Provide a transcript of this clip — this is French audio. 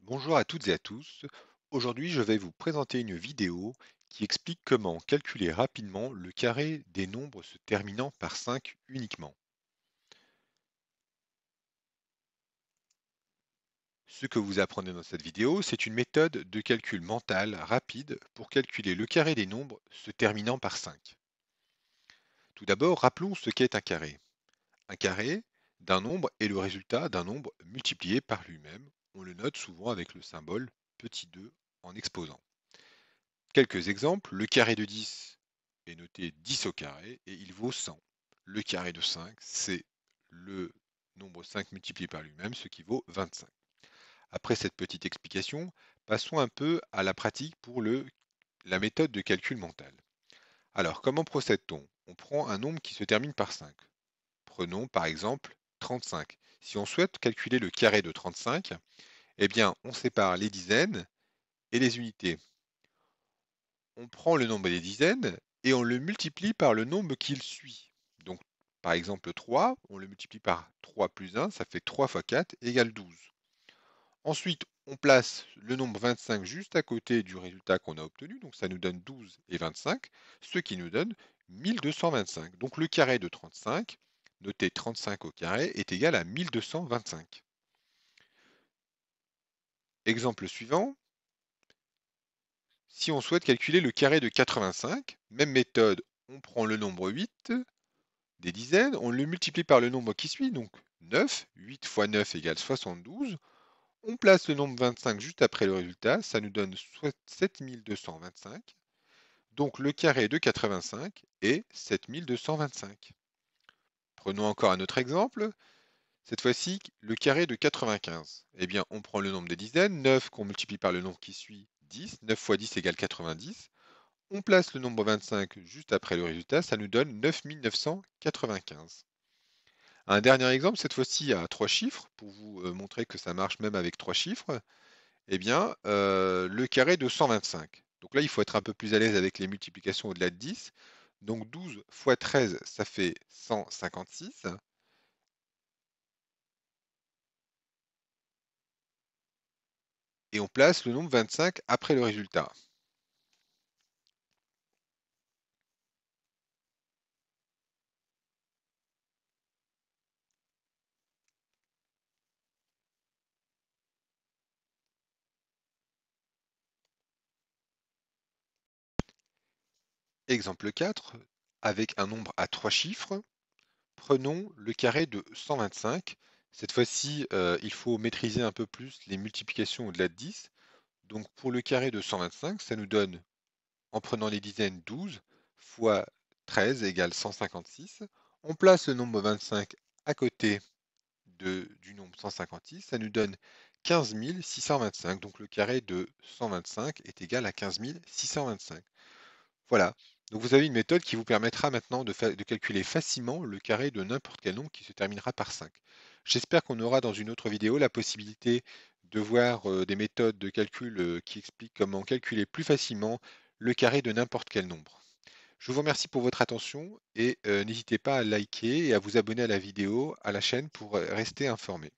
Bonjour à toutes et à tous. Aujourd'hui, je vais vous présenter une vidéo qui explique comment calculer rapidement le carré des nombres se terminant par 5 uniquement. Ce que vous apprenez dans cette vidéo, c'est une méthode de calcul mental rapide pour calculer le carré des nombres se terminant par 5. Tout d'abord, rappelons ce qu'est un carré. Un carré d'un nombre est le résultat d'un nombre multiplié par lui-même. On le note souvent avec le symbole petit 2 en exposant. Quelques exemples, le carré de 10 est noté 10 au carré et il vaut 100. Le carré de 5, c'est le nombre 5 multiplié par lui-même, ce qui vaut 25. Après cette petite explication, passons un peu à la pratique pour la méthode de calcul mental. Alors, comment procède-t-on? On prend un nombre qui se termine par 5. Prenons par exemple 35. Si on souhaite calculer le carré de 35, eh bien, on sépare les dizaines et les unités. On prend le nombre des dizaines et on le multiplie par le nombre qu'il suit. Donc, par exemple, 3, on le multiplie par 3 plus 1, ça fait 3 fois 4 égale 12. Ensuite, on place le nombre 25 juste à côté du résultat qu'on a obtenu, donc ça nous donne 12 et 25, ce qui nous donne 1225. Donc le carré de 35, noté 35 au carré, est égal à 1225. Exemple suivant, si on souhaite calculer le carré de 85, même méthode, on prend le nombre 8 des dizaines, on le multiplie par le nombre qui suit, donc 9, 8 fois 9 égale 72. On place le nombre 25 juste après le résultat, ça nous donne 7225. Donc le carré de 85 est 7225. Prenons encore un autre exemple. Cette fois-ci, le carré de 95. Eh bien, on prend le nombre des dizaines, 9 qu'on multiplie par le nombre qui suit, 10. 9 fois 10 égale 90. On place le nombre 25 juste après le résultat, ça nous donne 9995. Un dernier exemple, cette fois-ci à trois chiffres, pour vous montrer que ça marche même avec trois chiffres. Eh bien, le carré de 125. Donc là, il faut être un peu plus à l'aise avec les multiplications au-delà de 10. Donc 12 fois 13, ça fait 156. Et on place le nombre 25 après le résultat. Exemple 4, avec un nombre à trois chiffres, prenons le carré de 125. Cette fois-ci, il faut maîtriser un peu plus les multiplications au-delà de 10. Donc pour le carré de 125, ça nous donne, en prenant les dizaines, 12 fois 13 égale 156. On place le nombre 25 à côté du nombre 156, ça nous donne 15 625. Donc le carré de 125 est égal à 15 625. Voilà. Donc vous avez une méthode qui vous permettra maintenant de calculer facilement le carré de n'importe quel nombre qui se terminera par 5. J'espère qu'on aura dans une autre vidéo la possibilité de voir des méthodes de calcul qui expliquent comment calculer plus facilement le carré de n'importe quel nombre. Je vous remercie pour votre attention et n'hésitez pas à liker et à vous abonner à la vidéo, à la chaîne pour rester informé.